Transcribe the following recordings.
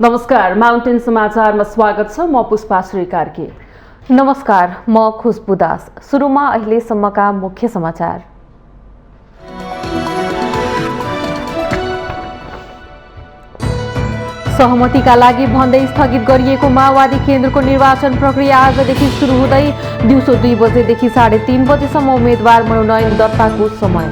नमस्कार, माउन्टेन समाचारमा स्वागत छ। म पुष्पाश्री कार्की। नमस्कार, म खुशबु दास। सुरुमा अहिलेसम्मका मुख्य समाचार। सहमतिका लागि भन्दै स्थगित गरिएको माओवादी केन्द्रको निर्वाचन प्रक्रिया आजदेखि सुरु हुँदै दिउँसो 2 बजेदेखि 3:30 बजेसम्म उम्मेद्वार मनोनयन दर्ताको समय।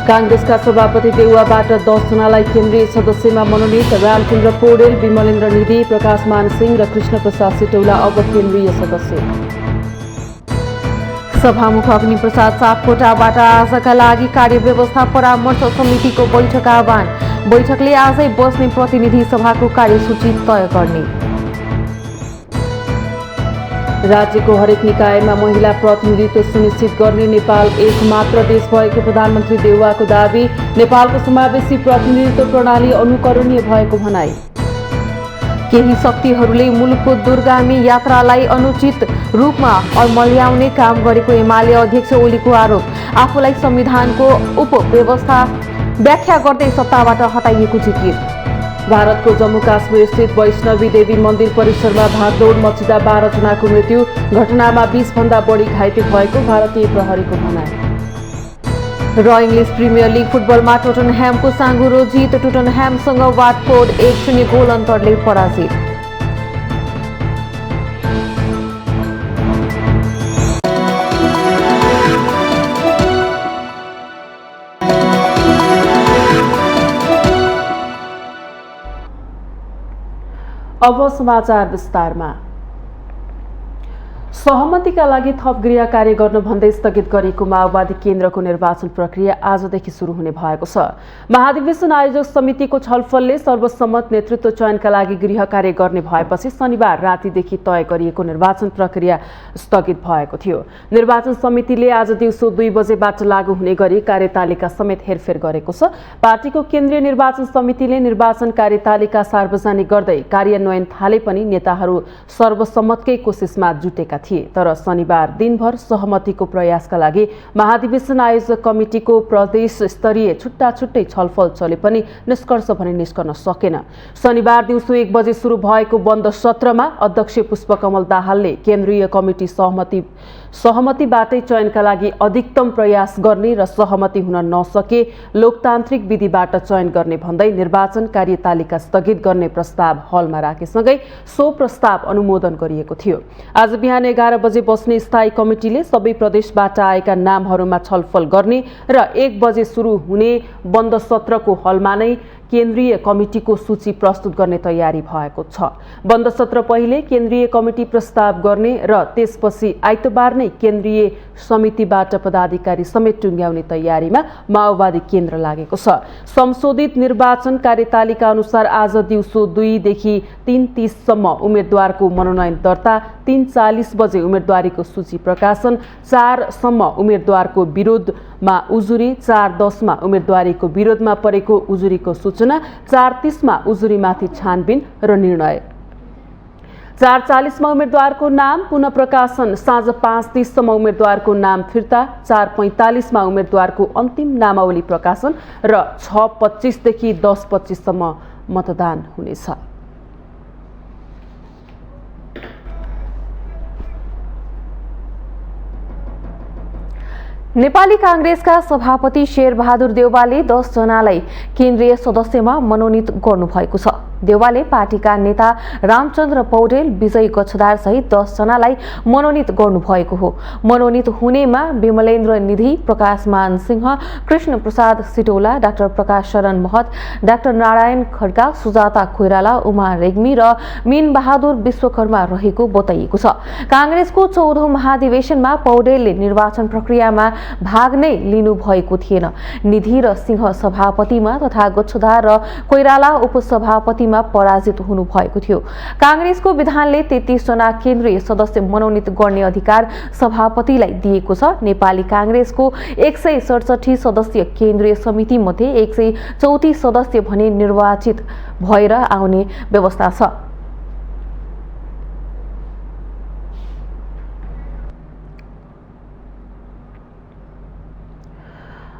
कांग्रेसका सभापति देउवाबाट 10 जनालाई केन्द्रीय सदस्यमा मनोनित। रामचन्द्र पौडेल, विमलेन्द्र निधि, प्रकाशमान सिंह र कृष्णप्रसाद सिटौला अब केन्द्रीय सदस्य। सभामुख अग्निप्रसाद सापकोटाबाट आजका लागि कार्यव्यवस्था परामर्श समितिको बैठक आह्वान। बैठकले आजै बस्ने प्रतिनिधि सभाको कार्यसूची तय गर्ने। राज्यको हरेक निकायमा महिला प्रतिनिधित्व सुनिश्चित गर्ने नेपाल एकमात्र देश भएको प्रधानमन्त्री देउवाको दावी। नेपालको समावेशी प्रतिनिधित्व प्रणाली अनुकरणीय भएको भनाई। केही शक्तिहरूले मुलुकको दूरगामी यात्रालाई अनुचित रूपमा अल्मल्याउने काम गरेको एमाले अध्यक्ष ओलीको आरोप। आफूलाई संविधानको उपव्यवस्था व्याख्या गर्दै सत्ताबाट हटाइएको जिकिर। भारतको जम्मू काश्मीर स्थित वैष्णवी देवी मन्दिर परिसरमा भागदौड मचिँदा 12 जनाको मृत्यु। घटनामा 20 भन्दा बढी घाइते भएको भारतीय प्रहरीको भनाई। र इङ्ग्लिस प्रिमियर लिग फुटबलमा टोटनह्यामको साँघुरो जित। टोटनह्यामसँग वाटफोर्ड 1-0 गोल अन्तरले पराजित। अब समाचार विस्तारमा। सहमतिका लागि थप गृह कार्य गर्न भन्दै स्थगित गरिएको माओवादी केन्द्रको निर्वाचन प्रक्रिया आजदेखि सुरु हुने भएको छ। महाधिवेशन आयोजक समितिको छलफलले सर्वसम्मत नेतृत्व चयनका लागि गृह कार्य गर्ने भएपछि शनिबार रातिदेखि तय गरिएको निर्वाचन प्रक्रिया स्थगित भएको थियो। निर्वाचन समितिले आज दिउँसो 2 बजेबाट लागू हुने गरी कार्यतालिका समेत हेरफेर गरेको छ। पार्टीको केन्द्रीय निर्वाचन समितिले निर्वाचन कार्यतालिका सार्वजनिक गर्दै कार्यान्वयन थाले पनि नेताहरू सर्वसम्मतकै कोसिसमा जुटेका थिए। तर शनिबार दिनभर सहमतिको प्रयासका लागि महाधिवेशन आयोजक कमिटिको प्रदेश स्तरीय छुट्टा छुट्टै छलफल चले पनि निष्कर्ष भने निस्कन सकेन। शनिबार दिउँसो 1 बजे सुरु भएको बन्द सत्रमा अध्यक्ष पुष्पकमल दाहालले केन्द्रीय कमिटी सहमतिबाटै चयनका लागि अधिकतम प्रयास गर्ने र सहमति हुन नसके लोकतान्त्रिक विधिबाट चयन गर्ने भन्दै निर्वाचन कार्यतालिका स्थगित गर्ने प्रस्ताव हलमा राखेसँगै सो प्रस्ताव अनुमोदन गरिएको थियो। आज बिहान 11 बजे बस्ने स्थायी कमिटीले सबै प्रदेशबाट आएका नामहरूमा छलफल गर्ने र 1 बजे सुरु हुने बन्द सत्रको हलमा नै केन्द्रीय कमिटीको सूची प्रस्तुत गर्ने तयारी भएको छ। बन्द सत्र पहिले केन्द्रीय कमिटी प्रस्ताव गर्ने र त्यसपछि आइतबार नै केन्द्रीय समितिबाट पदाधिकारी समेत टुङ्ग्याउने तयारीमा माओवादी केन्द्र लागेको छ। संशोधित निर्वाचन कार्यतालिका अनुसार आज दिउँसो 2 देखि 3:30 सम्म उम्मेद्वारको मनोनयन दर्ता, 3:40 बजे उम्मेद्वारीको सूची प्रकाशन, 4 सम्म उम्मेद्वारको विरोधमा उजुरी, 4:10 मा उम्मेद्वारीको विरोधमा परेको उजुरीको सूचना, 4:30 मा उजुरीमाथि छानबिन र निर्णय, 4:40 मा उम्मेद्वारको नाम पुनः प्रकाशन, साँझ 5:30 सम्म उम्मेद्वारको नाम फिर्ता, 4:45 मा उम्मेद्वारको अन्तिम नामावली प्रकाशन र 6:25 देखि 10:25 सम्म मतदान हुनेछ। नेपाली कांग्रेसका सभापति शेरबहादुर देउवाले 10 जनालाई केन्द्रीय सदस्यमा मनोनित गर्नुभएको छ। देउवाले पार्टीका नेता रामचन्द्र पौडेल, विजय गच्छदार सहित 10 जनालाई मनोनित गर्नुभएको हो। मनोनित हुनेमा विमलेन्द्र निधि, प्रकाशमान सिंह, कृष्णप्रसाद सिटौला, डाक्टर प्रकाश शरण महत, डाक्टर नारायण खड्का, सुजाता कोइराला, उमा रेग्मी र मीन बहादुर विश्वकर्मा रहेको बताइएको छ। कांग्रेसको 14औं महाधिवेशनमा पौडेलले निर्वाचन प्रक्रियामा भाग नै लिनु भएको थिएन। निधि र सिंह सभापतिमा तथा गच्छदार र कोइराला उपसभापतिमा पराजित हुनु भएको थियो। कांग्रेसको विधानले 33 जना केन्द्रीय सदस्य मनोनित गर्ने अधिकार सभापतिलाई दिएको छ। नेपाली कांग्रेसको 167 सदस्यीय केन्द्रीय समिति मध्ये 134 सदस्य भने निर्वाचित भएर आउने व्यवस्था छ।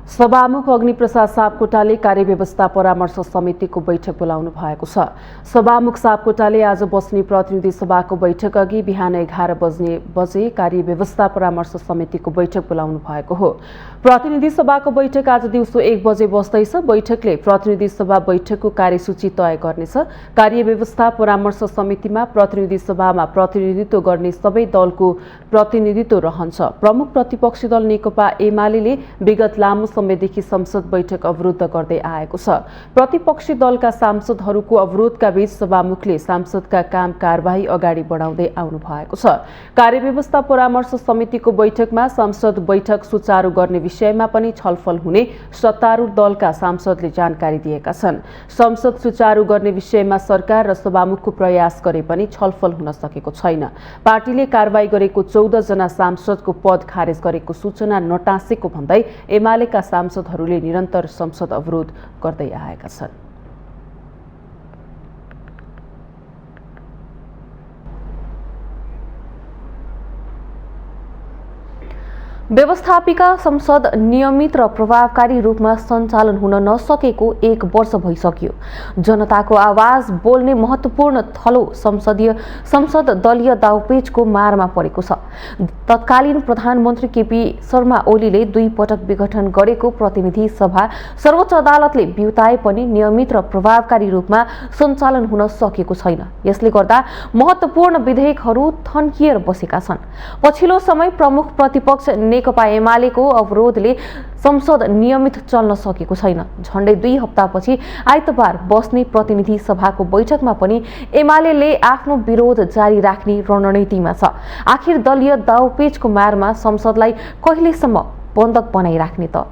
सभामुख अग्निप्रसाद सापकोटाले कार्यव्यवस्था परामर्श समितिको बैठक बोलाउनु भएको छ। सभामुख सापकोटाले आज बस्ने प्रतिनिधि सभाको बैठक अघि बिहान 11 बजे कार्यव्यवस्था परामर्श समितिको बैठक बोलाउनु भएको हो। प्रतिनिधि सभाको बैठक आज दिउँसो 1 बजे बस्दैछ। बैठकले प्रतिनिधि सभा बैठकको कार्यसूची तय गर्नेछ। कार्यव्यवस्था परामर्श समितिमा प्रतिनिधि सभामा प्रतिनिधित्व गर्ने सबै दलको प्रतिनिधित्व रहन्छ। प्रमुख प्रतिपक्षी दल नेकपा एमाले विगत लामो समयदेखि संसद बैठक अवरुद्ध गर्दै आएको छ। प्रतिपक्षी दलका सांसदहरूको अवरोधका बीच सभामुखले सांसदका काम कारबाही अगाडि बढाउँदै आउनु भएको छ। कार्यव्यवस्था परामर्श समितिको बैठकमा संसद बैठक सुचारू गर्ने विषयमा पनि छलफल हुने सत्तारूढ दलका सांसदले जानकारी दिएका छन्। संसद सुचारू गर्ने विषयमा सरकार र सभामुखको प्रयास गरे पनि छलफल हुन सकेको छैन। पार्टीले कारबाही गरेको 14 जना सांसदको पद खारेज गरेको सूचना नटाँसेको भन्दै एमालेका सांसदहरूले निरन्तर संसद अवरोध गर्दै आएका छन्। व्यवस्थापिका संसद नियमित र प्रभावकारी रूपमा सञ्चालन हुन नसकेको 1 वर्ष भइसक्यो। जनताको आवाज बोल्ने महत्त्वपूर्ण थलो संसद दलीय दाउपेचको मारमा परेको छ। तत्कालीन प्रधानमन्त्री केपी शर्मा ओलीले 2 पटक विघटन गरेको प्रतिनिधि सभा सर्वोच्च अदालतले बिउताए पनि नियमित र प्रभावकारी रूपमा सञ्चालन हुन सकेको छैन। यसले गर्दा महत्त्वपूर्ण विधेयकहरू थन्किएर बसेका छन्। पछिल्लो समय प्रमुख प्रतिपक्ष नेकपा एमालेको अवरोधले संसद नियमित चल्न सकेको छैन। झण्डै 2 हप्तापछि आइतबार बस्ने प्रतिनिधि सभाको बैठकमा पनि एमालेले आफ्नो विरोध जारी राख्ने रणनीतिमा छ। आखिर दलीय दाउपेचको मारमा संसदलाई कहिलेसम्म बन्धक बनाइराख्ने त?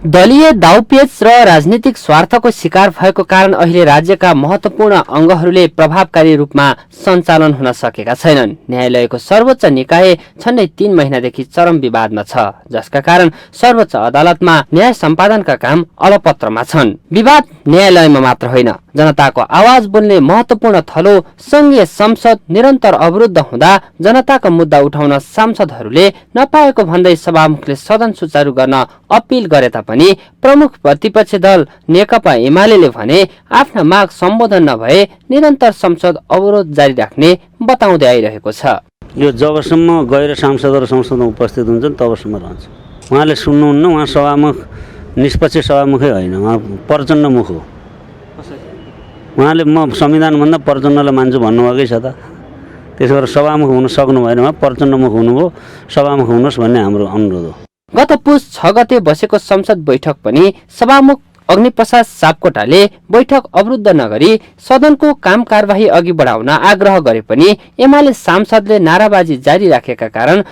दलीय दाउपेच र राजनीतिक स्वार्थको शिकार भएको कारण अहिले राज्यका महत्त्वपूर्ण अङ्गहरूले प्रभावकारी रूपमा सञ्चालन हुन सकेका छैनन्। न्यायालयको सर्वोच्च निकाय झन्डै 3 महिनादेखि चरम विवादमा छ, जसका कारण सर्वोच्च अदालतमा न्याय सम्पादनका काम अलपत्रमा छन्। विवाद न्यायालयमा मात्र होइन, जनताको आवाज बोल्ने महत्त्वपूर्ण थलो संघीय संसद निरन्तर अवरुद्ध हुँदा जनताको मुद्दा उठाउन सांसदहरूले नपाएको भन्दै सभामुखले सदन सुचारू गर्न अपिल गरे तापनि प्रमुख प्रतिपक्षी दल नेकपा एमालेले भने आफ्ना माग सम्बोधन नभए निरन्तर संसद अवरोध जारी राख्ने बताउँदै आइरहेको छ। यो जबसम्म गैर सांसदहरू संसदमा उपस्थित हुन्छन् तबसम्म रहन्छ। उहाँले सुन्नुहुन्न, उहाँ सभामुख निष्पक्ष सभामुखै होइन, उहाँ प्रचण्ड मुख हो। उहाँले म संविधानभन्दा प्रचण्डलाई मान्छु भन्नुभएकै छ त। त्यसो भएर सभामुख हुन सक्नु भएन, उहाँ प्रचण्डमुख हुनुभयो, सभामुख हुनुहोस् भन्ने हाम्रो अनुरोध हो। गत पुस 6 गते बसेको संसद बैठक पनि सभामुख अग्निप्रसाद सापकोटाले बैठक अवरुद्ध नगरी सदनको काम कारबाही अघि बढाउन आग्रह गरे पनि एमाले सांसदले नाराबाजी जारी राखेका कारण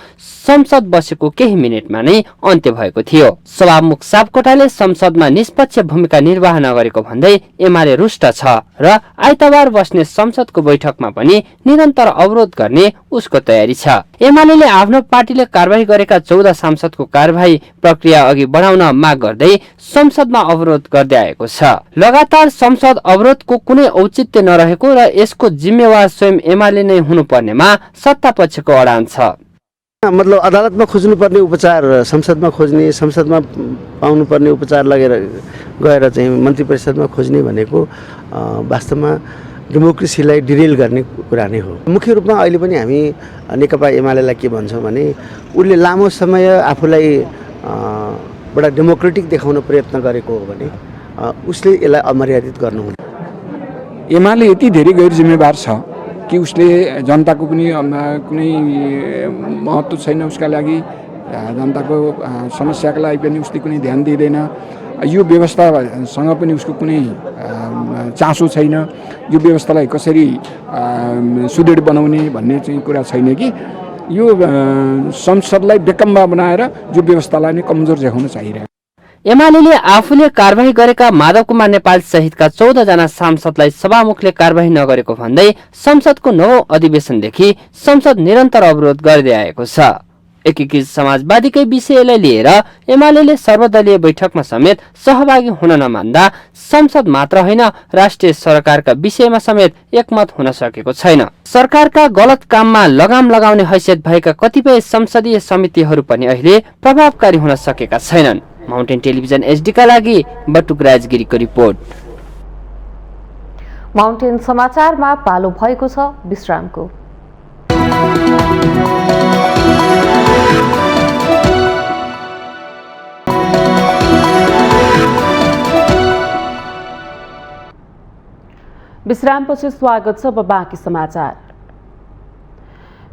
संसद बसेको केही मिनेटमा नै अन्त्य भएको थियो। सभामुख सापकोटाले संसदमा निष्पक्ष भूमिका निर्वाह नगरेको भन्दै एमाले रुष्ट छ र आइतबार बस्ने संसदको बैठकमा पनि निरन्तर अवरोध गर्ने उसको तयारी छ। एमालेले आफ्नो पार्टीले कारबाही गरेका 14 सांसदको कारबाही प्रक्रिया अघि बढाउन माग गर्दै संसदमा अवरोध गर्दै आएको छ। लगातार संसद अवरोधको कुनै औचित्य नरहेको र यसको जिम्मेवार स्वयं एमाले नै हुनुपर्नेमा सत्ता पक्षको अडान छ। मतलब अदालतमा खोज्नुपर्ने उपचार संसदमा खोज्ने, संसदमा पाउनुपर्ने उपचार लगेर गएर चाहिँ मन्त्री परिषदमा खोज्ने भनेको वास्तवमा डेमोक्रेसीलाई डिरेल गर्ने कुरा नै हो। मुख्य रूपमा अहिले पनि हामी नेकपा एमालेलाई के भन्छौँ भने उसले लामो समय आफूलाई बडा डेमोक्रेटिक देखाउन प्रयत्न गरेको हो भने उसले यसलाई अमर्यादित गर्नुहुन्न। एमाले यति धेरै गैर जिम्मेवार छ कि उसले जनताको पनि कुनै महत्त्व छैन, उसका लागि जनताको समस्याका लागि पनि उसले कुनै ध्यान दिँदैन। यो व्यवस्थासँग पनि उसको कुनै चासो छैन। यो व्यवस्थालाई कसरी सुदृढ बनाउने भन्ने चाहिँ कुरा छैन कि यो संसदलाई बेकम्बा बनाएर यो व्यवस्थालाई नै कमजोर देखाउन चाहिरहेको। एमालेले आफूले कारबाही गरेका माधव कुमार नेपाल सहितका 14 जना सांसदलाई सभामुखले कारबाही नगरेको भन्दै संसदको 9औं अधिवेशनदेखि संसद निरन्तर अवरोध गर्दै आएको छ। एकीकृत समाजवादीकै विषयलाई लिएर एमाले सर्वदलीय बैठकमा समेत सहभागी हुन नमान्दा संसद मात्र होइन राष्ट्रिय सरकारका विषयमा समेत एकमत हुन सकेको छैन। सरकारका गलत काममा लगाम लगाउने हैसियत भएका कतिपय संसदीय समितिहरू पनि अहिले प्रभावकारी हुन सकेका छैनन्। माउन्टेन टेलिभिजन एचडीका लागि बटुक राजगिरीको रिपोर्ट। माउन्टेन समाचारमा पालो भएको छ विश्रामको। विश्रामपछि स्वागत छ। अब बाँकी समाचार।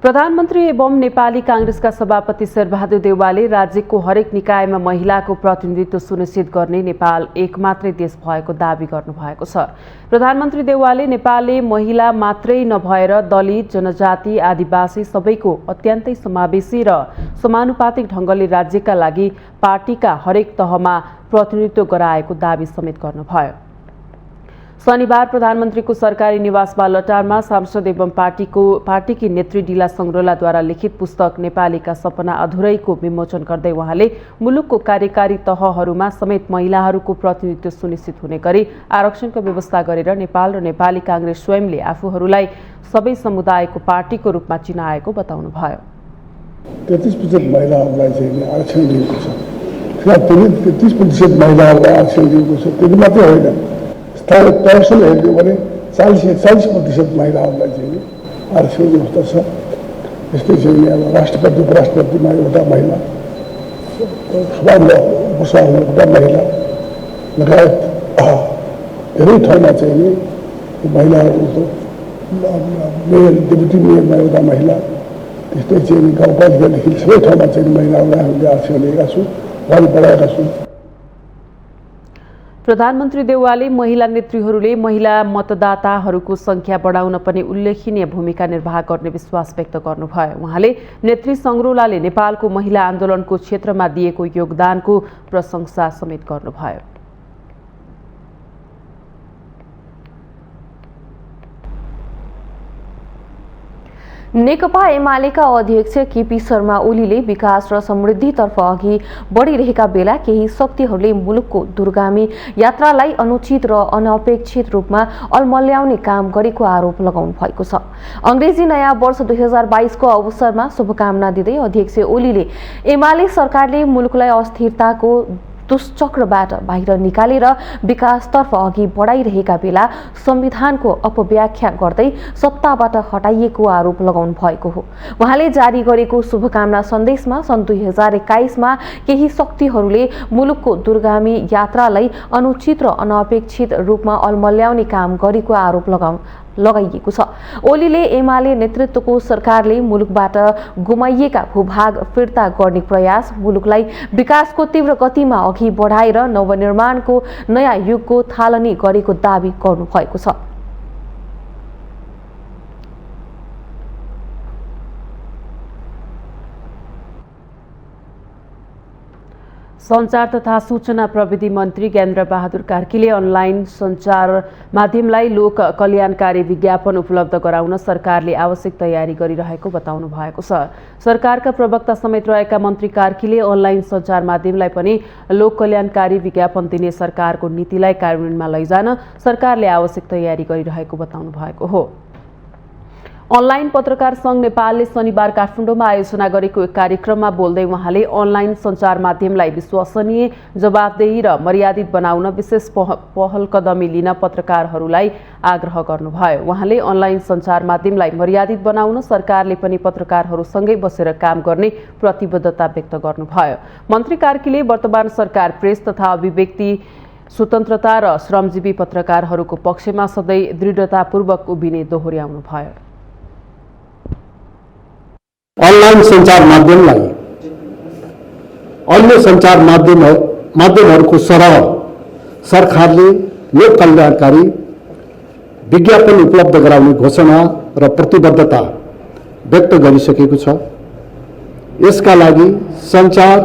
प्रधानमन्त्री एवं नेपाली कांग्रेसका सभापति शेरबहादुर देउवाले राज्यको हरेक निकायमा महिलाको प्रतिनिधित्व सुनिश्चित गर्ने नेपाल एकमात्रै देश भएको दावी गर्नुभएको छ। प्रधानमन्त्री देउवाले नेपालले महिला मात्रै नभएर दलित, जनजाति, आदिवासी सबैको अत्यन्तै समावेशी र समानुपातिक ढंगले राज्यका लागि पार्टीका हरेक तहमा प्रतिनिधित्व गराएको दावी समेत गर्नुभयो। शनिबार प्रधानमन्त्रीको सरकारी निवास बालटारमा सांसद एवं पार्टीकी नेत्री डिला संग्रोलाद्वारा लिखित पुस्तक नेपालीका सपना अधुरैको विमोचन गर्दै उहाँले मुलुकको कार्यकारी तहहरूमा समेत महिलाहरूको प्रतिनिधित्व सुनिश्चित हुने गरी आरक्षणको व्यवस्था गरेर नेपाल र नेपाली कांग्रेस स्वयंले आफूहरूलाई सबै समुदायको पार्टीको रूपमा चिनाएको बताउनुभयो। 33% महिलाहरूलाई चाहिँ आरक्षण दिएको छ। 33% महिलाहरूलाई आरक्षण दिएको छ। त्यति मात्रै होइन, स्थानीय तहसम्म हेर्ने भने 40% महिलाहरूलाई चाहिँ आरक्षण व्यवस्था छ। यस्तै चाहिँ अब राष्ट्रपति उपराष्ट्रपतिमा एउटा महिला, सभामा उपसभामा एउटा महिला लगायत धेरै ठाउँमा चाहिँ महिलाहरूको मेयर, डेपुटी मेयरमा एउटा महिला, त्यस्तै चाहिँ गाउँपालिकादेखि सबै ठाउँमा चाहिँ महिलाहरूलाई हामीले आरक्षण दिएका छौँ, अगाडि बढाएका छौँ। प्रधानमन्त्री देउवाले महिला नेत्रीहरूले महिला मतदाताहरूको संख्या बढाउन पनि उल्लेखनीय भूमिका निर्वाह गर्ने विश्वास व्यक्त गर्नुभयो। उहाँले नेत्री संग्रोलाले नेपालको महिला आन्दोलनको क्षेत्रमा दिएको योगदानको प्रशंसा समेत गर्नुभयो। नेकपा एमालेका अध्यक्ष केपी शर्मा ओलीले विकास र समृद्धितर्फ अघि बढिरहेका बेला केही शक्तिहरूले मुलुकको दूरगामी यात्रालाई अनुचित र अनपेक्षित रूपमा अल्मल्याउने काम गरेको आरोप लगाउनु भएको छ। अंग्रेजी नयाँ वर्ष 2022 को अवसरमा शुभकामना दिँदै अध्यक्ष ओलीले एमाले सरकारले मुलुकलाई अस्थिरताको दुष्चक्रबाट बाहिर निकालेर विकासतर्फ अघि बढाइरहेका बेला संविधानको अपव्याख्या गर्दै सत्ताबाट हटाइएको आरोप लगाउनु भएको हो। उहाँले जारी गरेको शुभकामना सन्देशमा सन् 2021 मा केही शक्तिहरूले मुलुकको दूरगामी यात्रालाई अनुचित र अनपेक्षित रूपमा अल्मल्याउने काम गरेको आरोप लगाइएको छ। ओलीले एमाले नेतृत्वको सरकारले मुलुकबाट गुमाइएका भूभाग फिर्ता गर्ने प्रयास, मुलुकलाई विकासको तीव्र गतिमा अघि बढाएर नवनिर्माणको नयाँ युगको थालनी गरेको दावी गर्नुभएको छ। सञ्चार तथा सूचना प्रविधि मन्त्री ज्ञानेन्द्र बहादुर कार्कीले अनलाइन सञ्चार माध्यमलाई लोक कल्याणकारी विज्ञापन उपलब्ध गराउन सरकारले आवश्यक तयारी गरिरहेको बताउनु भएको छ। सरकारका प्रवक्ता समेत रहेका मन्त्री कार्कीले अनलाइन सञ्चार माध्यमलाई पनि लोक कल्याणकारी विज्ञापन दिने सरकारको नीतिलाई कार्यान्वयनमा लैजान सरकारले आवश्यक तयारी गरिरहेको बताउनु भएको हो। अनलाइन पत्रकार संघ नेपालले शनिबार काठमाडौँमा आयोजना गरेको एक कार्यक्रममा बोल्दै उहाँले अनलाइन सञ्चार माध्यमलाई विश्वसनीय, जवाफदेही र मर्यादित बनाउन विशेष पहल कदमी लिन पत्रकारहरूलाई आग्रह गर्नुभयो। उहाँले अनलाइन सञ्चार माध्यमलाई मर्यादित बनाउन सरकारले पनि पत्रकारहरूसँगै बसेर काम गर्ने प्रतिबद्धता व्यक्त गर्नुभयो। मन्त्री कार्कीले वर्तमान सरकार प्रेस तथा अभिव्यक्ति स्वतन्त्रता र श्रमजीवी पत्रकारहरूको पक्षमा सधैँ दृढतापूर्वक उभिने दोहोर्याउनुभयो। अनलाइन सञ्चार माध्यमलाई अन्य सञ्चार माध्यमहरूको सरह सरकारले लोक कल्याणकारी विज्ञापन उपलब्ध गराउने घोषणा र प्रतिबद्धता व्यक्त गरिसकेको छ। यसका लागि सञ्चार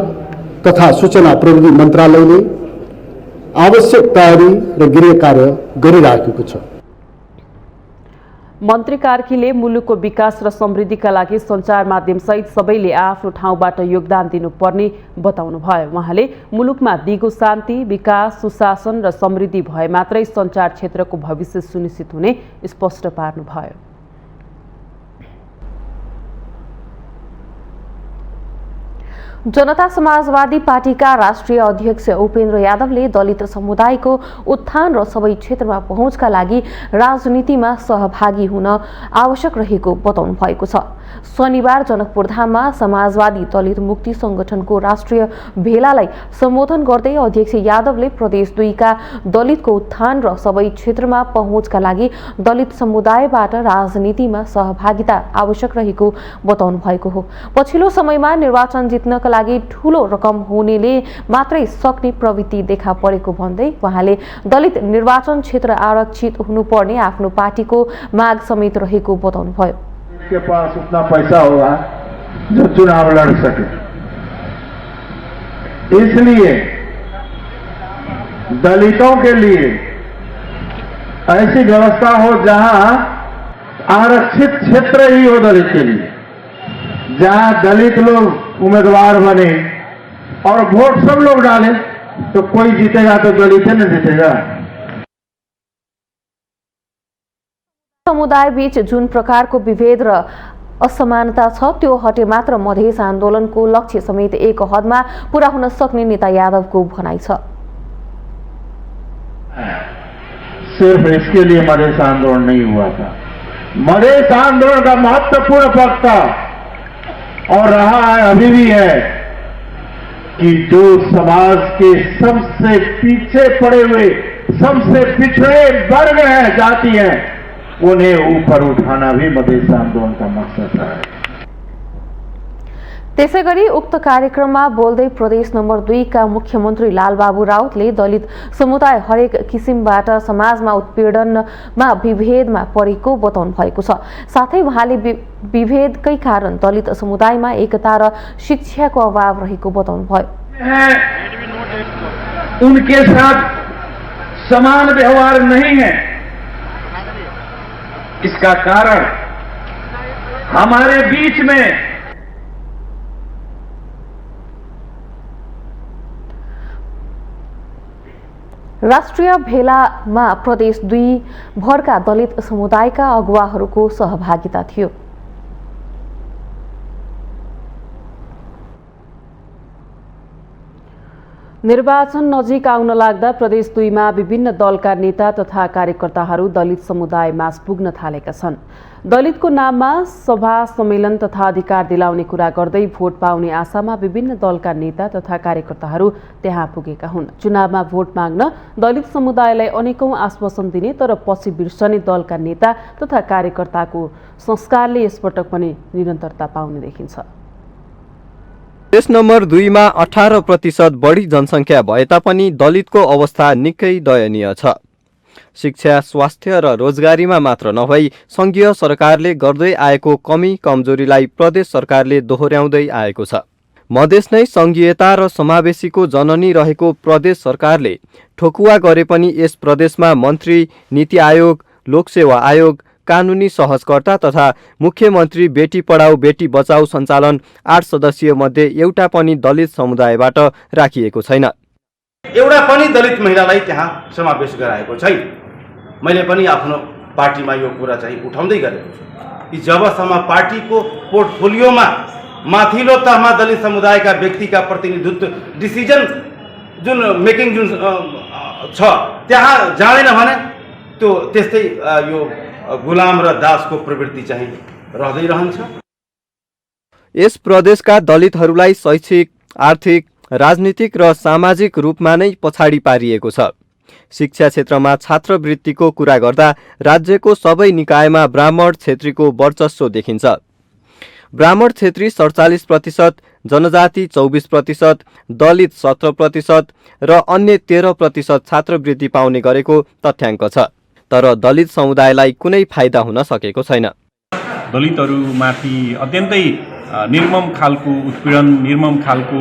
तथा सूचना प्रविधि मन्त्रालयले आवश्यक तयारी र गृह कार्य गरिराखेको छ। मन्त्री कार्कीले मुलुकको विकास र समृद्धिका लागि सञ्चार माध्यमसहित सबैले आफ्नो ठाउँबाट योगदान दिनुपर्ने बताउनुभयो। उहाँले मुलुकमा दिगो शान्ति, विकास, सुशासन र समृद्धि भए मात्रै सञ्चार क्षेत्रको भविष्य सुनिश्चित हुने स्पष्ट पार्नुभयो। जनता समाजवादी पार्टीका राष्ट्रिय अध्यक्ष उपेन्द्र यादवले दलित समुदायको उत्थान र सबै क्षेत्रमा पहुँचका लागि राजनीतिमा सहभागी हुन आवश्यक रहेको बताउनु भएको छ। शनिबार जनकपुरधाममा समाजवादी दलित मुक्ति संगठनको राष्ट्रिय भेलालाई सम्बोधन गर्दै अध्यक्ष यादवले प्रदेश 2 का दलितको उत्थान र सबै क्षेत्रमा पहुँचका लागि दलित समुदायबाट राजनीतिमा सहभागिता आवश्यक रहेको बताउनु भएको हो। पछिल्लो समयमा निर्वाचन जित्नका लागि ठूलो रकम हुनेले मात्रै सक्ने प्रवृत्ति देखा परेको भन्दै उहाँले दलित निर्वाचन क्षेत्र आरक्षित हुनुपर्ने आफ्नो पार्टीको माग समेत रहेको बताउनुभयो। के पास उतना पैसा होगा जो चुनाव लड़ सके, इसलिए दलितों के लिए ऐसी व्यवस्था हो जहां आरक्षित क्षेत्र ही हो दलित के लिए, जहां दलित लोग उम्मीदवार बने और वोट सब लोग डालें तो कोई जीतेगा तो दलित नहीं जीतेगा। समुदाय बीच जुन प्रकारको विभेद र असमानता छ त्यो हटे मात्र मधेस आन्दोलनको लक्ष्य समेत एक हदमा पूरा हुन सक्ने नेता यादवको भनाइ छ। सिर्फ इसके लिए मधेस आंदोलन नहीं हुआ था। मधेस आंदोलन का महत्वपूर्ण पक्ष था और रहा है, अभी भी है, कि जो समाज के सबसे पीछे पड़े हुए, सबसे पिछड़े वर्ग हैं, जाति हैं, उन्हें ऊपर उठाना भी मधेस आंदोलन का मकसद है। त्यसैगरी उक्त कार्यक्रममा बोल्दै प्रदेश नम्बर 2 का मुख्यमन्त्री लालबाबु राउतले दलित समुदाय हरेक किसिमबाट समाजमा उत्पीडनमा विभेदमा परेको बताउनु भएको छ। साथै उहाँले विभेदकै कारण दलित समुदायमा एकता र शिक्षाको अभाव रहेको बताउनु भयो। उनके साथ समान व्यवहार नहीं है। इसका कारण हमारे बीच में राष्ट्रिय भेलामा प्रदेश 2 भरका दलित समुदायका अगुवाहरूको सहभागिता थियो। निर्वाचन नजिक आउन लाग्दा प्रदेश 2 मा विभिन्न दलका नेता तथा कार्यकर्ताहरू दलित समुदायमा पुग्न थालेका छन्। दलितको नाममा सभा सम्मेलन तथा अधिकार दिलाउने कुरा गर्दै भोट पाउने आशामा विभिन्न दलका नेता तथा कार्यकर्ताहरू त्यहाँ पुगेका हुन्। चुनावमा भोट माग्न दलित समुदायलाई अनेकौं आश्वासन दिने तर पछि बिर्सने दलका नेता तथा कार्यकर्ताको संस्कारले यसपटक पनि निरन्तरता पाउने देखिन्छ। देश नम्बर 2 मा 18% बढी जनसङ्ख्या भए तापनि दलितको अवस्था निकै दयनीय छ। शिक्षा, स्वास्थ्य र रोजगारीमा मात्र नभई संघीय सरकारले गर्दै आएको कमी कमजोरीलाई प्रदेश सरकारले दोहोर्याउँदै आएको छ। मधेस नै संघीयता र समावेशीको जननी रहेको प्रदेश सरकारले ठोकुवा गरे पनि यस प्रदेशमा मन्त्री, नीति आयोग, लोकसेवा आयोग, कानुनी सहजकर्ता तथा मुख्यमन्त्री बेटी पढाऊ बेटी बचाऊ सञ्चालन 8 सदस्यीय मध्ये एउटा पनि दलित समुदायबाट राखिएको छैन। एउटा पनि दलित महिलालाई त्यहाँ समावेश गराएको छैन। मैले पनि आफ्नो पार्टीमा यो कुरा चाहिँ उठाउँदै गरेको छु कि जबसम्म पार्टीको पोर्टफोलियोमा माथिल्लो तहमा दलित समुदायका व्यक्तिका प्रतिनिधित्व डिसिजन जुन मेकिङ जुन छ त्यहाँ जाँदैन भने त्यो त्यस्तै यो गुलाम र दासको प्रवृत्ति चाहिँ रहँदै रहन्छ। यस प्रदेशका दलितहरूलाई शैक्षिक, आर्थिक, राजनीतिक र सामाजिक रूपमा नै पछाडि पारिएको छ। शिक्षा क्षेत्रमा छात्रवृत्तिको कुरा गर्दा राज्यको सबै निकायमा ब्राह्मण क्षेत्रीको वर्चस्व देखिन्छ। ब्राह्मण क्षेत्री 47%, जनजाति 24%, दलित 17% र अन्य 13% छात्रवृत्ति पाउने गरेको तथ्याङ्क छ। तर दलित समुदायलाई कुनै फाइदा हुन सकेको छैन। दलितहरूमाथि अत्यन्तै निर्मम खालको उत्पीडन, निर्मम खालको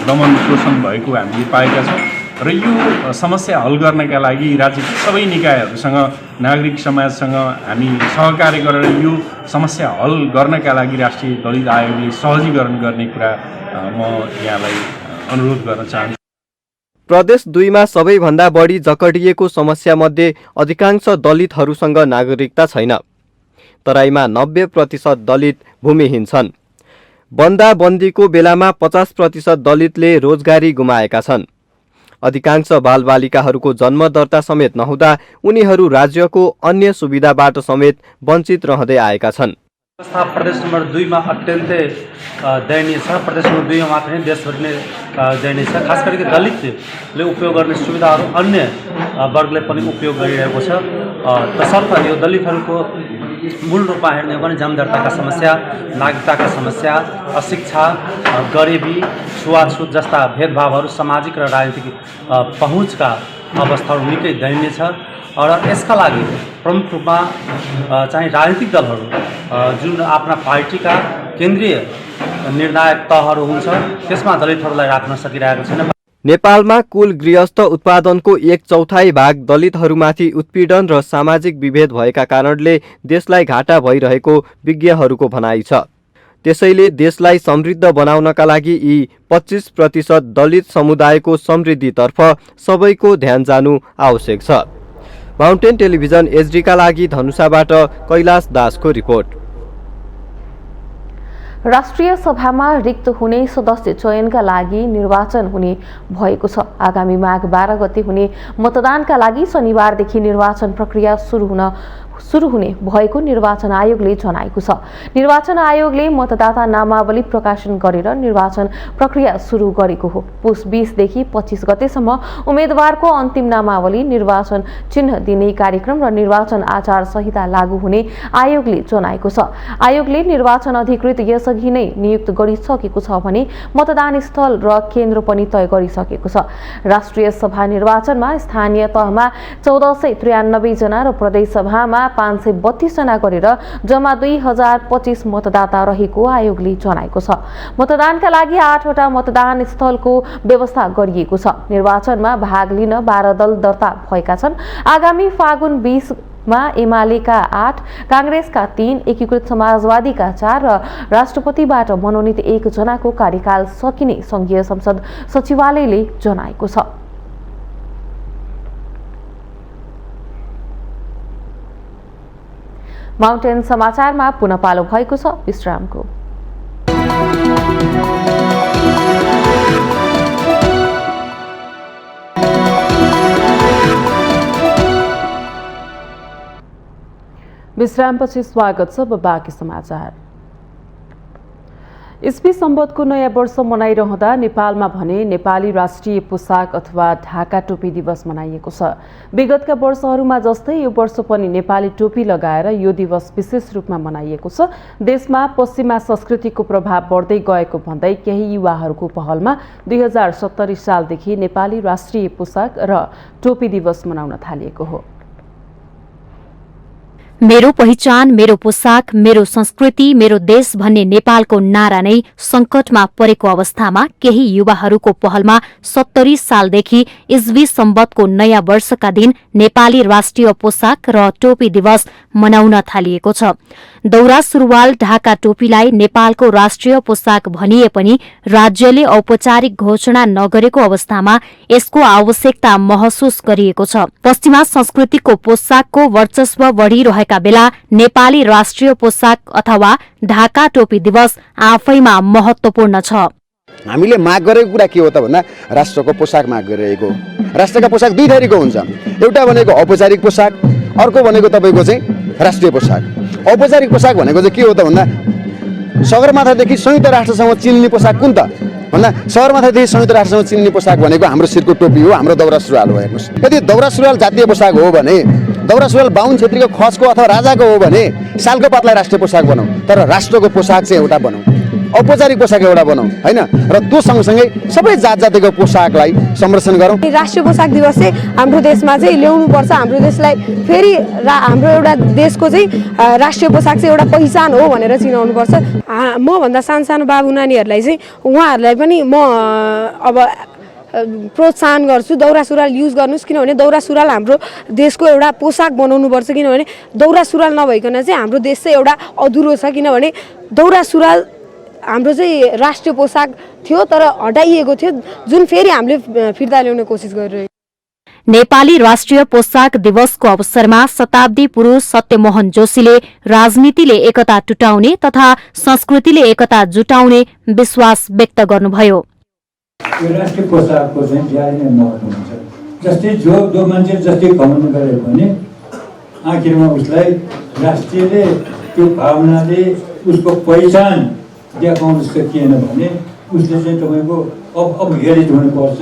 दमन शोषण भएको हामीले पाएका छौँ। र यो समस्या हल गर्नका लागि राज्यका सबै निकायहरूसँग नागरिक समाजसँग हामी सहकार्य गरेर यो समस्या हल गर्नका लागि राष्ट्रिय दलित आयोगले सहजीकरण गर्ने कुरा म यहाँलाई अनुरोध गर्न चाहन्छु। प्रदेश 2 मा सबैभन्दा बढी जकडिएको समस्यामध्ये अधिकांश दलितहरूसँग नागरिकता छैन। तराईमा 90% दलित भूमिहीन छन्। बन्दाबन्दीको बेलामा 50% दलितले रोजगारी गुमाएका छन्। अधिकांश बालबालिकाहरूको जन्म दर्ता समेत नहुँदा उनीहरू राज्यको अन्य सुविधाबाट समेत वञ्चित रहँदै आएका छन्। अवस्था प्रदेश नम्बर 2 मा अत्यन्तै दयनीय छ। प्रदेश नम्बर 2 मा मात्र नै देशभरि नै दयनीय छ। खास गरी दलितले उपयोग गर्ने सुविधाहरू अन्य वर्गले पनि उपयोग गरिरहेको छ। तसर्थ यो दलितहरूको मूल रूपमा हेर्ने हो भने जन्मदर्ताका समस्या, नागरिकताका समस्या, अशिक्षा, गरिबी, छुवाछुत जस्ता भेदभावहरू सामाजिक र राजनीतिक पहुँचका अवस्थाहरू निकै दयनीय छ। र यसका लागि प्रमुख रूपमा चाहिँ राजनीतिक दलहरू जुन आफ्ना पार्टीका केन्द्रीय निर्णायक तहहरू हुन्छ त्यसमा दलितहरूलाई राख्न सकिरहेको छैन। नेपालमा कुल गृहस्थ उत्पादनको 1/4 भाग दलितहरूमाथि उत्पीडन र सामाजिक विभेद भएका कारणले देशलाई घाटा भइरहेको विज्ञहरूको भनाइ छ। त्यसैले देशलाई समृद्ध बनाउनका लागि यी 25% दलित समुदायको समृद्धितर्फ सबैको ध्यान जानु आवश्यक छ। माउन्टेन टेलिभिजन एचडी का लागि धनुषाबाट कैलाश दासको रिपोर्ट। राष्ट्रिय सभामा रिक्त हुने सदस्य चयनका लागि निर्वाचन हुने भएको छ। आगामी माघ 12 गते हुने मतदानका लागि शनिबारदेखि निर्वाचन प्रक्रिया सुरु हुने भएको निर्वाचन आयोगले जनाएको छ। निर्वाचन आयोगले मतदाता नामावली प्रकाशन गरेर निर्वाचन प्रक्रिया सुरु गरेको हो। पुस 20 देखि 25 गतेसम्म उम्मेदवारको अन्तिम नामावली, निर्वाचन चिन्ह दिने कार्यक्रम र निर्वाचन आचार संहिता लागू हुने आयोगले जनाएको छ। आयोगले निर्वाचन अधिकृत यसअघि नै नियुक्त गरिसकेको छ भने मतदान स्थल र केन्द्र पनि तय गरिसकेको छ। राष्ट्रिय सभा निर्वाचनमा स्थानीय तहमा 1493 जना र प्रदेश सभामा 532 जना गरेर जम्मा 2025 मतदाता रहेको आयोगले जनाएको छ। मतदानका लागि 8 वटा मतदान स्थलको व्यवस्था गरिएको छ। निर्वाचनमा भाग लिन 12 दल दर्ता भएका छन्। आगामी फागुन 20 मा एमालेका 8, कांग्रेसका 3, एकीकृत समाजवादीका 4 र राष्ट्रपतिबाट मनोनित 1 जनाको कार्यकाल सकिने संघीय संसद सचिवालयले जनाएको छ। माउन्टेन समाचारमा पुनः पालो भएको छ विश्रामको। विश्रामपछि स्वागत छ। बाँकी समाचार। इस्वी सम्वतको नयाँ वर्ष मनाइरहँदा नेपालमा भने नेपाली राष्ट्रिय पोसाक अथवा ढाका टोपी दिवस मनाइएको छ। विगतका वर्षहरूमा जस्तै यो वर्ष पनि नेपाली टोपी लगाएर यो दिवस विशेष रूपमा मनाइएको छ। देशमा पश्चिमा संस्कृतिको प्रभाव बढ्दै गएको भन्दै केही युवाहरूको पहलमा 2070 सालदेखि नेपाली राष्ट्रिय पोसाक र टोपी दिवस मनाउन थालिएको हो। मेरो पहिचान, मेरो पोसाक, मेरो संस्कृति, मेरो देश भन्ने नेपालको नारा नै संकटमा परेको अवस्थामा केही युवाहरूको पहलमा 70 सालदेखि इस्वी सम्वतको नयाँ वर्षका दिन नेपाली राष्ट्रिय पोसाक र टोपी दिवस मनाउन थालिएको छ। दौरा सुरुवाल ढाका टोपीलाई नेपालको राष्ट्रिय पोसाक भनिए पनि राज्यले औपचारिक घोषणा नगरेको अवस्थामा यसको आवश्यकता महसुस गरिएको छ। पश्चिमा संस्कृतिको पोसाकको वर्चस्व बढ़िरहेका बेला नेपाली राष्ट्रिय पोसाक अथवा ढाका टोपी दिवस आफैमा महत्वपूर्ण छ। हामीले माग गरेको कुरा के हो त भन्दा राष्ट्रको पोसाक माग गरिरहेको। राष्ट्रका पोसाक दुई थरीको हुन्छ। एउटा भनेको औपचारिक पोसाक, अर्को भनेको तपाईको चाहिँ राष्ट्रिय पोसाक। औपचारिक पोसाक भनेको चाहिँ के हो त भन्दा सगरमाथादेखि संयुक्त राष्ट्रसँग चिन्ने पोसाक कुन त भन्दा सगरमाथादेखि संयुक्त राष्ट्रसँग चिन्ने पोसाक भनेको हाम्रो शिरको टोपी हो, हाम्रो दौरा सुरुवाल हो। हेर्नुहोस्, यदि दौरा सुरुवाल जातीय पोसाक हो भने, दौरा सुरुवाल बाहुन क्षेत्रीको खसको अथवा राजाको हो भने सालको पातलाई राष्ट्रिय पोसाक बनाऊ, तर राष्ट्रको पोसाक चाहिँ एउटा बनाऊ, औपचारिक पोसाक एउटा बनाऊ हैन। र त्यो सँगसँगै सबै जात जातिको पोसाकलाई संरक्षण गरौँ। राष्ट्रिय पोसाक दिवस चाहिँ हाम्रो देशमा चाहिँ ल्याउनु पर्छ। हाम्रो देशलाई फेरि हाम्रो एउटा देशको चाहिँ राष्ट्रिय पोसाक चाहिँ एउटा पहिचान हो भनेर चिनाउनु पर्छ। म भन्दा सानो सानो बाबु नानीहरूलाई चाहिँ उहाँहरूलाई पनि म अब प्रोत्साहन गर्छु दौरा सुरुवाल युज गर्नुहोस्, किनभने दौरा सुरुवाल हाम्रो देशको एउटा पोसाक बनाउनुपर्छ। किनभने दौरा सुरुवाल नभइकन चाहिँ हाम्रो देश चाहिँ एउटा अधुरो छ। किनभने दौरा सुरुवाल हाम्रो चाहिँ राष्ट्रिय पोसाक थियो तर हटाइएको थियो, जुन फेरि हामीले फिर्ता ल्याउने कोसिस गरिरहेको। नेपाली राष्ट्रिय पोसाक दिवसको अवसरमा शताब्दी पुरुष सत्यमोहन जोशीले राजनीतिले एकता टुटाउने तथा संस्कृतिले एकता जुटाउने विश्वास व्यक्त गर्नुभयो। यो राष्ट्रिय पोसाकको चाहिँ ज्यादै नै महत्त्व हुन्छ। जस्तै जो मान्छे जस्तै कमाउनु गरे भने आखिरमा उसलाई राष्ट्रियले त्यो भावनाले उसको पहिचान देखाउन सकिएन भने उसले चाहिँ तपाईँको अब हेरिज हुनुपर्छ।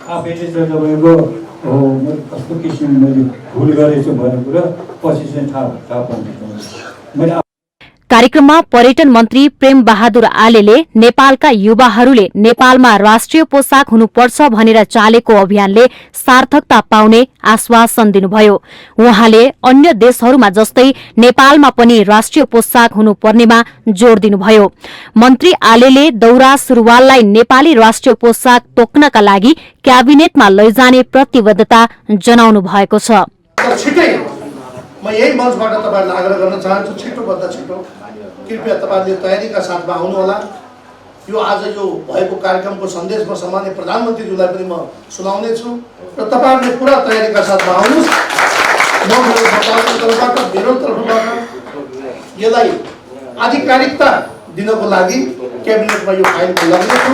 आफैले चाहिँ तपाईँको हो म कस्तो किसिमले मैले भुल गरेछु भन्ने कुरा पछि चाहिँ थाहा पाउँछ। मैले कार्यक्रममा पर्यटन मन्त्री प्रेम बहादुर आलेले नेपालका युवाहरूले नेपालमा राष्ट्रिय पोसाक हुनुपर्छ भनेर चालेको अभियानले सार्थकता पाउने आश्वासन दिनुभयो। उहाँले अन्य देशहरूमा जस्तै नेपालमा पनि राष्ट्रिय पोसाक हुनुपर्नेमा जोड़ दिनुभयो। मन्त्री आलेले दौरा सुरुवाललाई नेपाली राष्ट्रिय पोसाक तोक्नका लागि क्याबिनेटमा लैजाने प्रतिबद्धता जनाउनु भएको छ। म यही मञ्चबाट तपाईहरुलाई आग्रह गर्न चाहन्छु, छिटोभन्दा छिटो कृपया तपाईहरुले तयारीका साथमा आउनु होला। यो आज यो भएको कार्यक्रमको सन्देश म सम्माननीय प्रधानमन्त्रीज्यूलाई पनि म सुनाउने छु र तपाईहरुले पूरा तयारीका साथमा आउनुस्। म मेरो सरकारको तर्फबाट मेरो तर्फबाट यसलाई आधिकारिकता दिनको लागि क्याबिनेटमा यो फाइल लाग्नेछु।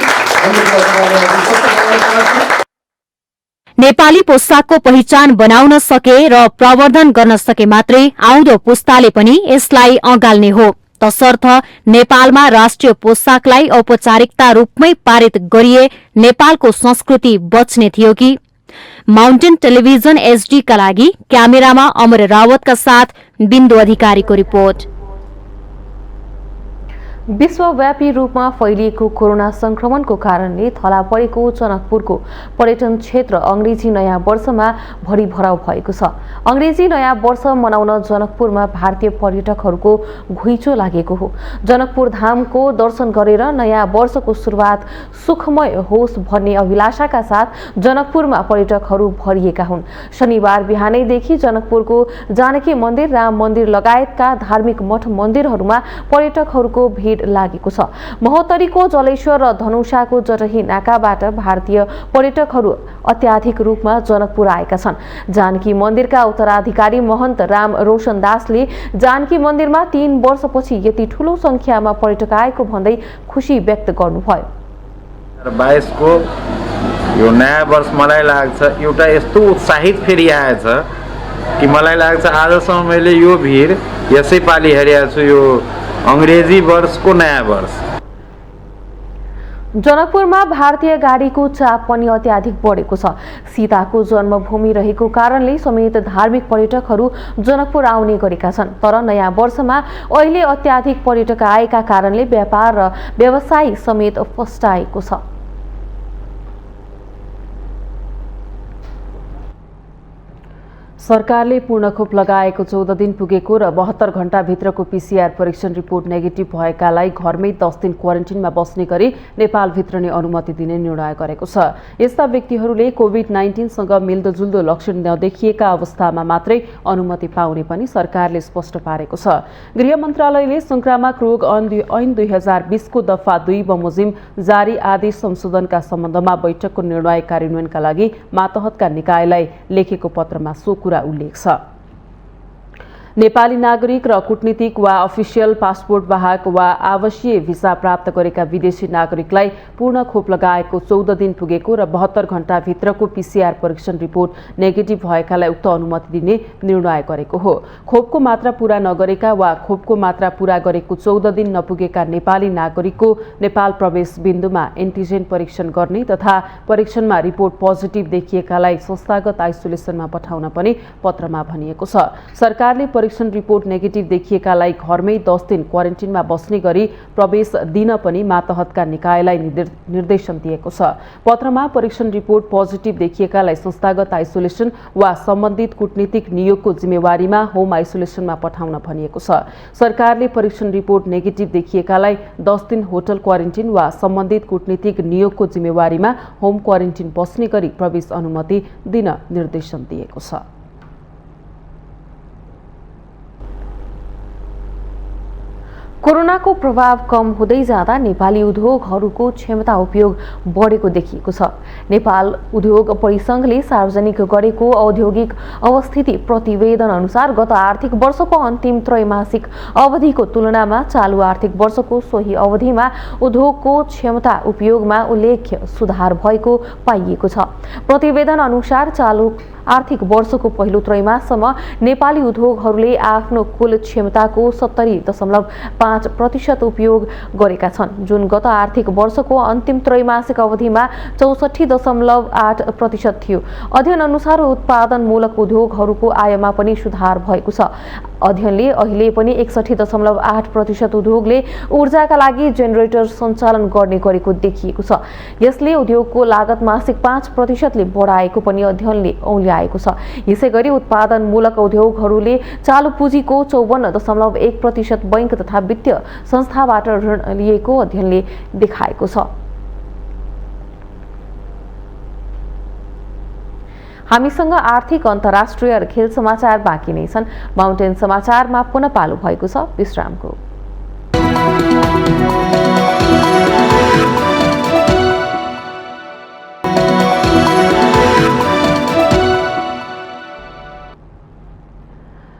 नेपाली पोसाकको पहिचान बनाउन सके र प्रवर्धन गर्न सके मात्रै आउँदो पुस्ताले पनि यसलाई अँगाल्ने हो। तसर्थ नेपालमा राष्ट्रिय पोसाकलाई औपचारिकता रूपमै पारित गरिए नेपालको संस्कृति बच्ने थियो कि। माउन्टेन टेलिभिजन एचडी का लागि क्यामेरामा अमर रावतका साथ बिन्दु अधिकारीको रिपोर्ट। विश्वव्यापी रूपमा फैलिएको कोरोना संक्रमणको कारणले थला परेको जनकपुरको पर्यटन क्षेत्र अंग्रेजी नयाँ वर्षमा भरिभराउ भएको छ। अंग्रेजी नयाँ वर्ष मनाउन जनकपुरमा भारतीय पर्यटकहरूको घुइँचो लागेको हो। जनकपुर धामको दर्शन गरेर नयाँ वर्षको सुरुवात सुखमय होस् भन्ने अभिलाषाका साथ जनकपुरमा पर्यटकहरू भरिएका हुन्। शनिबार बिहानैदेखि जनकपुरको जानकी मन्दिर, राम मन्दिर लगायतका धार्मिक मठ मन्दिरहरूमा पर्यटकहरूको भीड लागेको छ। महोत्तरीको जलेश्वर र धनुषाको जटही नाकाबाट भारतीय पर्यटकहरू अत्याधिक रूपमा जनकपुर आएका छन्। जानकी मन्दिरका उत्तराधिकारी महन्त राम रोशन दासले जानकी मन्दिरमा 3 वर्षपछि यति ठूलो संख्यामा पर्यटक आएको भन्दै खुशी व्यक्त गर्नुभयो। 22 को यो नयाँ वर्ष मलाई लाग्छ एउटा यस्तो उत्साहित फेरि आएछ कि मलाई लाग्छ आजसम्म मैले यो भिड यसै पालि हेरेको छु। यो अंग्रेजी वर्ष को नयाँ वर्ष। जनकपुरमा भारतीय गाडीको चाप पनि अत्याधिक बढेको छ। सीताको जन्मभूमि रहेको कारणले समेत धार्मिक पर्यटकहरू जनकपुर आउने गरेका छन्। तर नयाँ वर्षमा अहिले अत्याधिक पर्यटक आएका कारणले व्यापार र व्यवसाय समेत फस्टाएको छ। सरकारले पूर्ण खोप लगाएको 14 दिन पुगेको र 72 घण्टाभित्रको पीसीआर परीक्षण रिपोर्ट नेगेटिभ भएकालाई घरमै 10 दिन क्वारेन्टिनमा बस्ने गरी नेपालभित्र नै अनुमति दिने निर्णय गरेको छ। यस्ता व्यक्तिहरूले कोभिड-19 सँग मिल्दोजुल्दो लक्षण नदेखिएका अवस्थामा मात्रै अनुमति पाउने पनि सरकारले स्पष्ट पारेको छ। गृह मन्त्रालयले संक्रामक रोग ऐन 2020 को दफा 2 बमोजिम जारी आदेश संशोधनका सम्बन्धमा बैठकको निर्णय कार्यान्वयनका लागि मातहतका निकायलाई लेखेको पत्रमा सो कुरा उल्लेख छ। नेपाली नागरिक र कूटनीतिक वा अफिसियल पासपोर्ट वाहक वा आवासीय भिसा प्राप्त गरेका विदेशी नागरिकलाई पूर्ण खोप लगाएको 14 दिन पुगेको र 72 घण्टाभित्रको पीसीआर परीक्षण रिपोर्ट नेगेटिभ भएकालाई उक्त अनुमति दिने निर्णय गरेको हो। खोपको मात्रा पूरा नगरेका वा खोपको मात्रा पूरा गरेको 14 दिन नपुगेका नेपाली नागरिकको नेपाल प्रवेश बिन्दुमा एन्टिजेन परीक्षण गर्ने तथा परीक्षणमा रिपोर्ट पोजिटिभ देखिएकालाई संस्थागत आइसोलेसनमा पठाउन पनि पत्रमा भनिएको छ। सरकारले परीक्षण रिपोर्ट नेगेटिभ देखिएकालाई घरमै 10 दिन क्वारेन्टिनमा बस्ने गरी प्रवेश दिन पनि मातहतका निकायलाई निर्देशन दिएको छ। पत्रमा परीक्षण रिपोर्ट पोजिटिभ देखिएकालाई संस्थागत आइसोलेसन वा सम्बन्धित कूटनीतिक नियोगको जिम्मेवारीमा होम आइसोलेसनमा पठाउन भनिएको छ। सरकारले परीक्षण रिपोर्ट नेगेटिभ देखिएकालाई 10 दिन होटल क्वारेन्टिन वा सम्बन्धित कूटनीतिक नियोगको जिम्मेवारीमा होम क्वारेन्टिन बस्ने गरी प्रवेश अनुमति दिन निर्देशन दिएको छ। कोरोनाको प्रभाव कम हुँदै जाँदा नेपाली उद्योगहरूको क्षमता उपयोग बढेको देखिएको छ। नेपाल उद्योग परिसंघले सार्वजनिक गरेको औद्योगिक अवस्थिति प्रतिवेदन अनुसार गत आर्थिक वर्षको अन्तिम त्रैमासिक अवधिको तुलनामा चालू आर्थिक वर्षको सोही अवधिमा उद्योगको क्षमता उपयोगमा उल्लेख्य सुधार भएको पाइएको छ। प्रतिवेदन अनुसार चालू आर्थिक वर्षको पहिलो त्रैमाससम्म नेपाली उद्योगहरूले आफ्नो कुल क्षमताको 70.5% उपयोग गरेका छन्, जुन गत आर्थिक वर्षको अन्तिम त्रैमासिक अवधिमा 64.8% थियो। अध्ययन अनुसार उत्पादनमूलक उद्योगहरूको आयमा पनि सुधार भएको छ। अध्ययनले अहिले पनि 61.8% उद्योगले ऊर्जाका लागि जेनेरेटर सञ्चालन गर्ने गरेको देखिएको छ। यसले उद्योगको लागत मासिक 5%ले बढाएको पनि अध्ययनले औल्याएको छ। यसैगरी उत्पादनमूलक उद्योगहरूले चालु पुँजीको 54.1% बैंक तथा वित्तीय संस्थाबाट ऋण लिएको अध्ययनले देखाएको छ। हामीसँग आर्थिक अन्तर्राष्ट्रिय र खेल समाचार बाँकी नै छन्। माउन्टेन समाचारमा पुनः पालो भएको छ विश्रामको।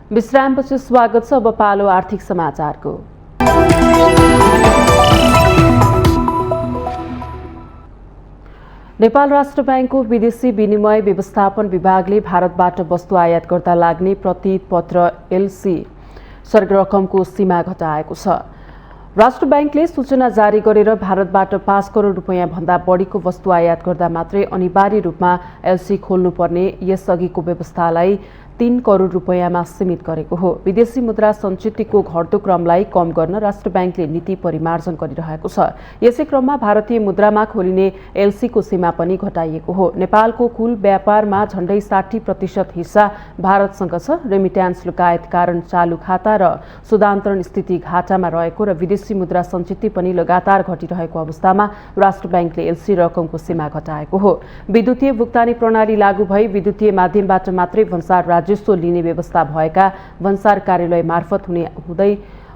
विश्रामपछि स्वागत छ। अब पालो आर्थिक समाचारको। नेपाल राष्ट्र बैंकको विदेशी विनिमय व्यवस्थापन विभागले भारतबाट वस्तु आयात गर्दा लाग्ने प्रतिपत्र एलसी रकमको सीमा घटाएको छ। राष्ट्र बैंकले सूचना जारी गरेर भारतबाट 5 करोड रुपैयाँ भन्दा बढीको वस्तु आयात गर्दा मात्रै अनिवार्य रूपमा एलसी खोल्नुपर्ने यसअघिको व्यवस्थालाई 3 करोड रुपैयाँमा सीमित गरेको हो। विदेशी मुद्रा सञ्चितको घट्दो क्रमलाई कम गर्न राष्ट्र बैंकले नीति परिमार्जन गरिरहेको छ। यसै क्रममा भारतीय मुद्रामा खोलिने एलसीको सीमा पनि घटाइएको हो। नेपालको कुल व्यापारमा झण्डै 60% हिस्सा भारतसँग छ। रेमिट्यान्स लगायत कारण चालू खाता र सुधान्तरण स्थिति घाटामा रहेको र विदेशी मुद्रा सञ्चित पनि लगातार घटिरहेको अवस्थामा राष्ट्र बैंकले एलसी रकमको सीमा घटाएको हो। विद्युतीय भुक्तानी प्रणाली लागू भई विद्युतीय माध्यमबाट मात्रै भन्सार राजस्व लिने व्यवस्था भएका भन्सार कार्यालय मार्फत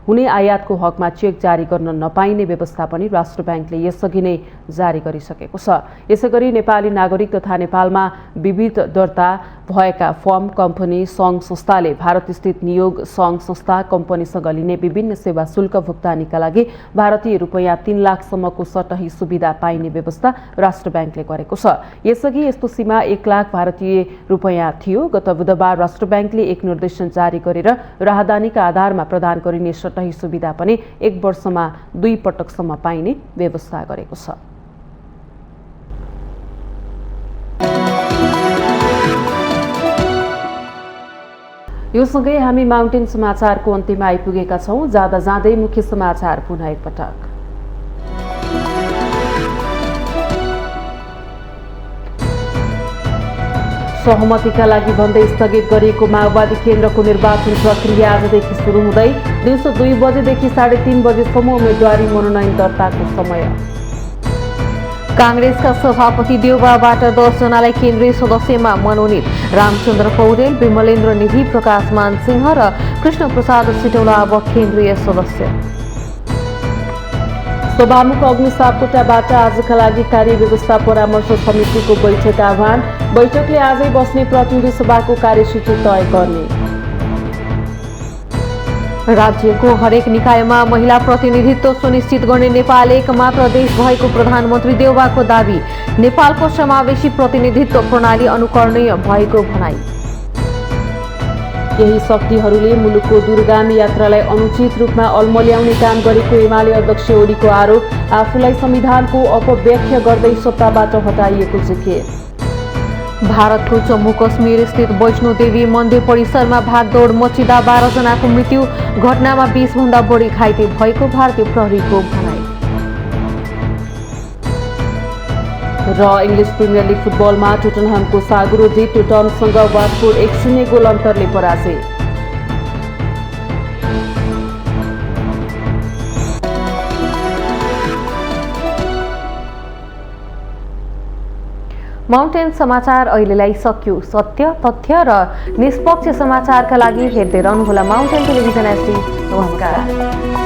हुने आयातको हकमा चेक जारी गर्न नपाइने व्यवस्था पनि राष्ट्र बैंकले यसअघि नै जारी गरिसकेको छ। यसैगरी नेपाली नागरिक तथा नेपालमा विविध दर्ता भएका फर्म, कम्पनी, सङ्घ संस्थाले भारतस्थित नियोग सङ्घ संस्था कम्पनीसँग लिने विभिन्न सेवा शुल्क भुक्तानीका लागि भारतीय रुपैयाँ 3 लाखसम्मको सटही सुविधा पाइने व्यवस्था राष्ट्र बैंकले गरेको छ। यसअघि यस्तो सीमा 1 लाख भारतीय रुपैयाँ थियो। गत बुधबार राष्ट्र बैंकले एक निर्देशन जारी गरेर राहदानीका आधारमा प्रदान गरिने सटही सुविधा पनि 1 वर्षमा 2 पटकसम्म पाइने व्यवस्था गरेको छ। यो सँगै हामी माउन्टेन समाचारको अन्त्यमा आइपुगेका छौं। जाँदा जाँदै मुख्य समाचार पुनः एकपटक। सहमतिका लागि भन्दै स्थगित गरिएको माओवादी केन्द्रको निर्वाचन प्रक्रिया आजदेखि सुरु हुँदै दिउँसो 2 बजेदेखि 3:30 बजेसम्म उम्मेदवारी मनोनयन दर्ताको समय। कांग्रेसका सभापति देउबाबाट 10 जनालाई केन्द्रीय सदस्यमा मनोनित। रामचन्द्र पौडेल, विमलेन्द्र निधि, प्रकाशमान सिंह र कृष्ण प्रसाद सिटौला अब केन्द्रीय सदस्य। सभामुख अग्नि सापकोटाबाट आजका लागि कार्य व्यवस्था परामर्श समितिको बैठक आह्वान। बैठकले आजै बस्ने प्रतिनिधि सभाको कार्यसूची तय गर्ने। राज्यको हरेक निकायमा महिला प्रतिनिधित्व सुनिश्चित गर्ने नेपाल एक मात्र देश भएको प्रधानमन्त्री देउबाको दावी। नेपालको समावेशी प्रतिनिधित्व प्रणाली अनुकरणीय भएको भनाई। केही शक्तिहरूले मुलुकको दूरगामी यात्रालाई अनुचित रूपमा अल्मल्याउने काम गरेको एमाले अध्यक्ष ओलीको आरोप। आफूलाई संविधानको अपव्याख्या गर्दै सत्ताबाट हटाइएको जिकिर। भारतको जम्मू कश्मीर स्थित वैष्णो देवी मन्दिर परिसरमा भागदौड मचिँदा 12 जनाको मृत्यु, घटनामा 20 भन्दा बढी घाइते भएको भारतीय प्रहरीको भनाइ। र इङ्ग्लिस प्रिमियर लिग फुटबलमा टोटनहमको सागुरो जित, टोटनसँग वाटफोर्ड 1-0 गोल अन्तरले पराजय। माउन्टेन समाचार अहिलेलाई सकियो। सत्य, तथ्य र निष्पक्ष समाचारका लागि हेर्दै रहनुहोला माउन्टेन टेलिभिजन एचडी। नमस्कार।